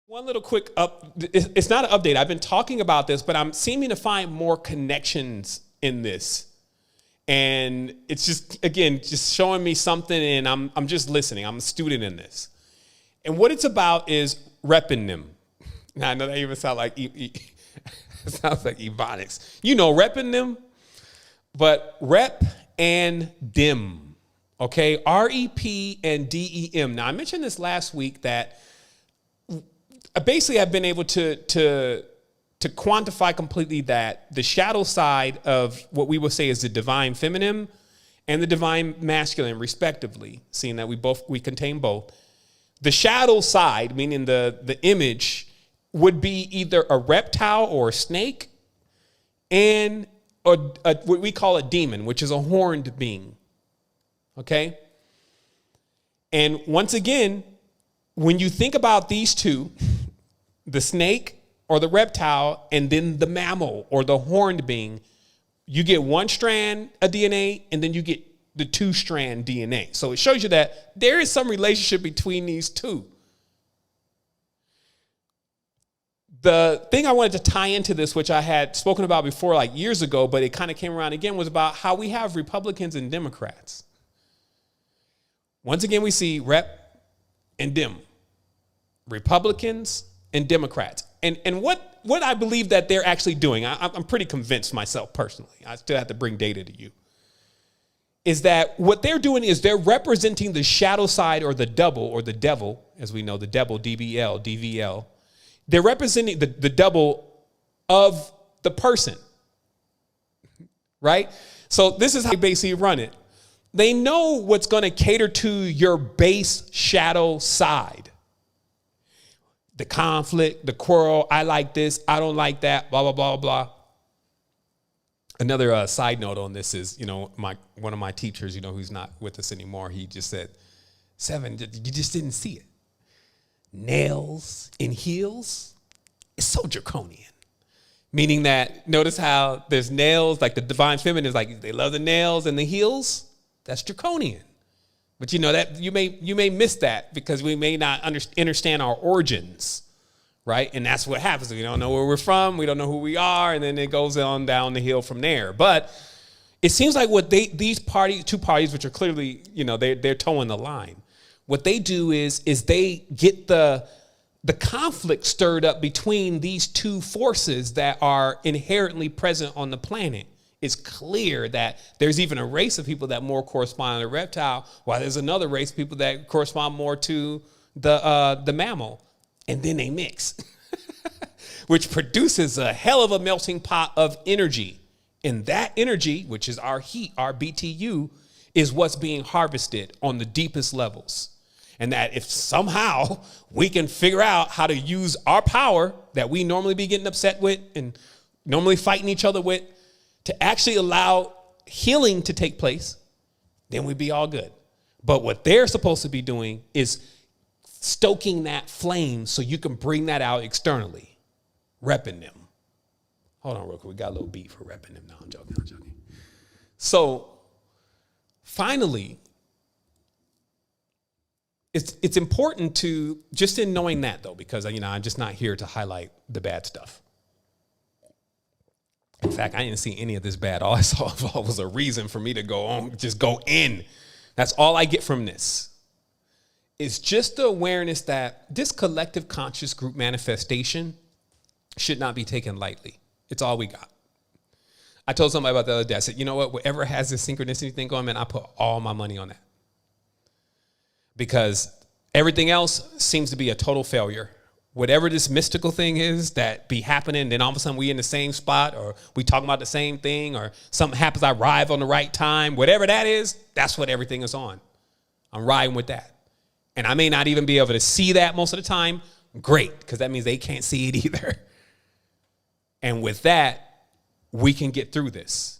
One little quick it's not an update. I've been talking about this, but I'm seeming to find more connections in this. And it's just, again, just showing me something, and I'm just listening. I'm a student in this. And what it's about is repping them. Now, I know that even sounds like it sounds like ebonics. You know, repping them, but rep and dim. Okay, REP and DEM. Now, I mentioned this last week that basically I've been able to quantify completely that the shadow side of what we will say is the divine feminine and the divine masculine, respectively, seeing that we contain both. The shadow side, meaning the image, would be either a reptile or a snake, and what we call a demon, which is a horned being. Okay? And once again, when you think about these two, the snake or the reptile, and then the mammal or the horned being, you get one strand of DNA, and then you get the 2-strand DNA. So it shows you that there is some relationship between these two. The thing I wanted to tie into this, which I had spoken about before like years ago, but it kind of came around again, was about how we have Republicans and Democrats. Once again, we see rep and dim. Republicans and Democrats. And what I believe that they're actually doing, I'm pretty convinced myself personally, I still have to bring data to you, is that what they're doing is they're representing the shadow side or the double or the devil, as we know, the devil, DBL, DVL. They're representing the double of the person, right? So this is how they basically run it. They know what's going to cater to your base shadow side. The conflict, the quarrel, I like this, I don't like that, blah, blah, blah, blah. Another side note on this is, one of my teachers, who's not with us anymore, he just said, Sevan, you just didn't see it. Nails in heels is so draconian. Meaning that, notice how there's nails, like the divine feminine is like, they love the nails and the heels. That's draconian. But that you may miss that because we may not understand our origins, right? And that's what happens. We don't know where we're from. We don't know who we are. And then it goes on down the hill from there. But it seems like what these two parties, which are clearly, they're towing the line. What they do is they get the conflict stirred up between these two forces that are inherently present on the planet. It's clear that there's even a race of people that more correspond to the reptile, while there's another race of people that correspond more to the mammal. And then they mix, which produces a hell of a melting pot of energy. And that energy, which is our heat, our BTU, is what's being harvested on the deepest levels. And that if somehow we can figure out how to use our power that we normally be getting upset with and normally fighting each other with to actually allow healing to take place, then we'd be all good. But what they're supposed to be doing is stoking that flame so you can bring that out externally, repping them. Hold on real quick. We got a little beat for repping them. No, I'm joking. So finally, it's important to, just in knowing that though, because I'm just not here to highlight the bad stuff. In fact, I didn't see any of this bad. All I saw was a reason for me to just go in. That's all I get from this. It's just the awareness that this collective conscious group manifestation should not be taken lightly. It's all we got. I told somebody about the other day, I said, you know what, whatever has this synchronicity thing going, man, I put all my money on that. Because everything else seems to be a total failure. Whatever this mystical thing is that be happening, then all of a sudden we in the same spot, or we talking about the same thing, or something happens, I arrive on the right time, whatever that is, that's what everything is on. I'm riding with that. And I may not even be able to see that most of the time. Great, because that means they can't see it either. And with that, we can get through this.